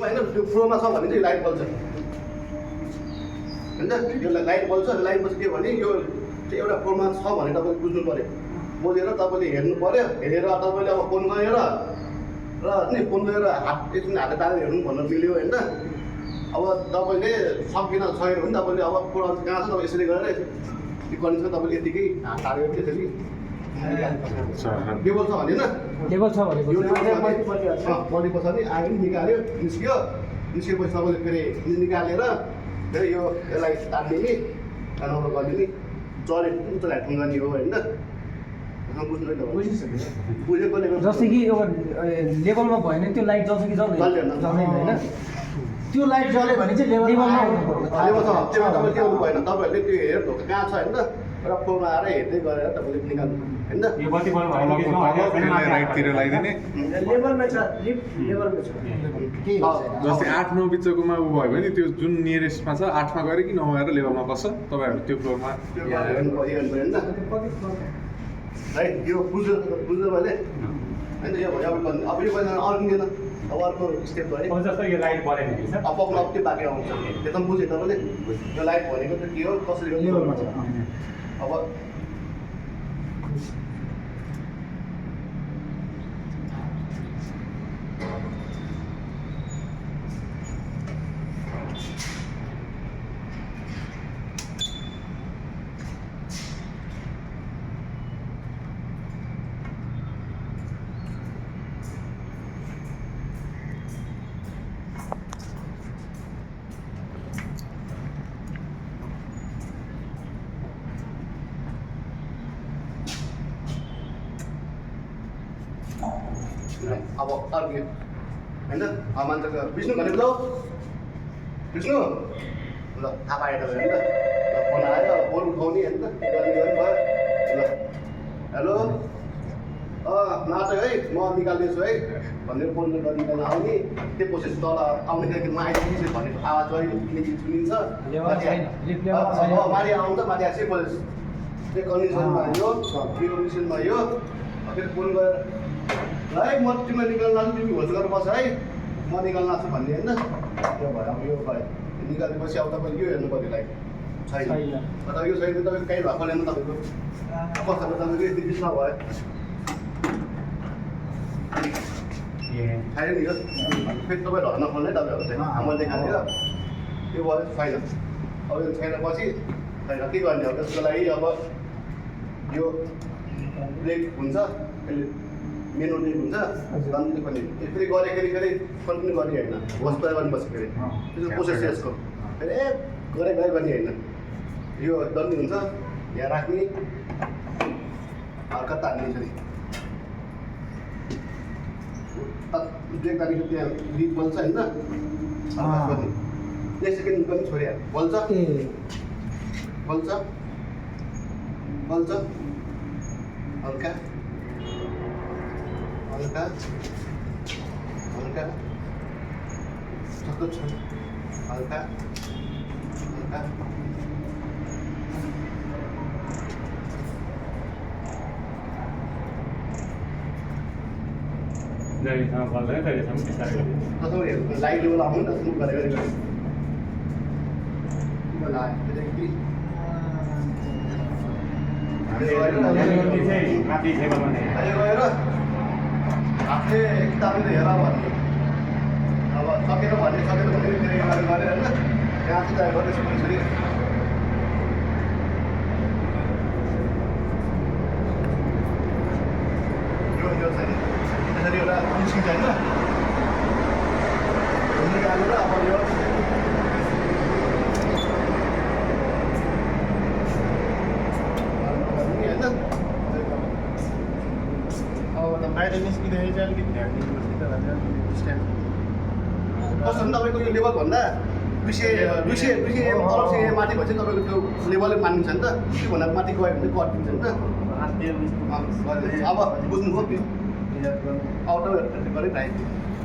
होइन त्यो फ्लोमा छ भने चाहिँ लाइट बल्छ होइन यो लाइट बल्छ लाइट बल्छ के भने यो चाहिँ एउटा फ्लोमा छ भने तपाईँले बुझ्नु पऱ्यो बुझेर तपाईँले हेर्नु पऱ्यो हेरेर तपाईँले अब फोन गरेर र नि फोन गरेर हात एकछिन हात तारेर हेर्नु भन्न मिल्यो होइन अब तपाईँले सकेन छैन भने तपाईँले अब पुरा कहाँ छ तपाईँ यसरी गरेर त्यो कन्डिसन तपाईँले यतिकै हात तारेर त्यसरी टेबल छ भने टेबल छ भने बडी पछाडि आयो निकाल्यो निस्किएपछि तपाईँले फेरि निकालेर फेरि यसलाई तान्ने नि नम्बर गर्ने नि जले उच्च हेडफोन गर्ने हो होइन जस्तै कि अब लेभलमा भएन त्यो लाइट जल्छ कि जल्दैन होइन त्यो लाइट जल्यो भने चाहिँ लेभलमा तपाईँले त्यो भएन तपाईँहरूले त्यो हेर्नु कहाँ छ होइन र फोनमा आएर हेर्दै गरेर तपाईँले निकाल्नु होइन राइटतिर लगाइदिने जस्तै 8-9 बिचकोमा ऊ भयो भने त्यो जुन नियरेस्टमा छ 8मा गएर कि 9मा गएर लेभलमा बस्छ तपाईँहरू त्यो फ्लोरमा है यो बुझ्यो मैले होइन यो भयो अब यो भएन अर्किँदैन अब अर्को स्टेप भयो जस्तो यो लाइट बलेन नि सर अब पक्का अब त्यो बाँकी आउँछ एकदम बुझेँ तपाईँले यो लाइट भनेको चाहिँ के हो कसरी लेभलमा छ अब अब अर्को होइन मान्छेको विष्णु भनेको ल विष्णु ल थाहा पाएन होइन ल फोन आयो फोन उठाउने होइन गर्ने भयो ल हेलो नाटक है म निकाल्दैछु है भनेर फोन निकाल्न आउने त्यो प्रोसेस तल आउनेखेरि म आइपुग्छु भनेको आवाज सुनिन्छ माथि आउँछ माथि आएपछि प्रोसेस त्यो कन्डिसनमा यो त्यो कन्डिसनमा यो फेरि फोन गरेर ल है म तिमीलाई निकाल्न लाग्छु तिमी होल्ड गरेर बस है म निकाल्न लाग्छु भन्ने होइन त्यो भयो अब यो भयो निकालेपछि अब तपाईँले यो हेर्नु पऱ्यो लाइक छैन तपाईँ यो छैन तपाईँको कहीँ भएको छैन तपाईँको कस्तो तपाईँको यति बिचमा भयो छैन नि यो फेरि तपाईँ धर्न खोल्ने तपाईँहरू चाहिँ मैले देखाएर त्यो भयो छैन अब यो छैन पछि छैन के गर्ने अब त्यसको लागि अब यो ब्रेक हुन्छ मेनु ब्रेक हुन्छ कन्टिन्यू गर्ने फेरि गरेखेरि फेरि कन्टिन्यू गर्ने होइन होस् प्रयोग गर्नुपर्छ फेरि त्यसको प्रोसेस यसको फेरि गरे गर्ने होइन यो दन्डी हुन्छ यहाँ राख्ने हल्का तान्ने फेरि ब्रेक तानेको त्यहाँ लिड बल्छ होइन गर्ने एक सेकेन्ड पनि छोड्यो बल्छ बल्छ बल्छ हल्का हल्का हल्का सस्तो छ हल्का हल्का जहिलेसम्म बल्दैन तहिलेसम्म बिस्तारै तपाईँहरू लाइट लेभल आउनु न सुरु गरेर माथि टेबलमा नै गएर हातले किताबले हेर भन्ने अब सकेन भने फेरि गरेर होइन यहाँ चाहिँ गरेर छोरी यो चाहिँ त्यसरी एउटा निस्किन्छ होइन निकालेर अब यो बाहिर निस्किँदाखेरि चाहिँ अलिकति ध्यान दिनुपर्छ कस्तो नि तपाईँको यो लेभल भन्दा 200 माथि भएपछि तपाईँको त्यो लेभलै मानिन्छ नि त त्यो भन्दा माथि गयो भने चाहिँ कटिन्छ नि त अब बुझ्नुभयो त्यो आउट गरेर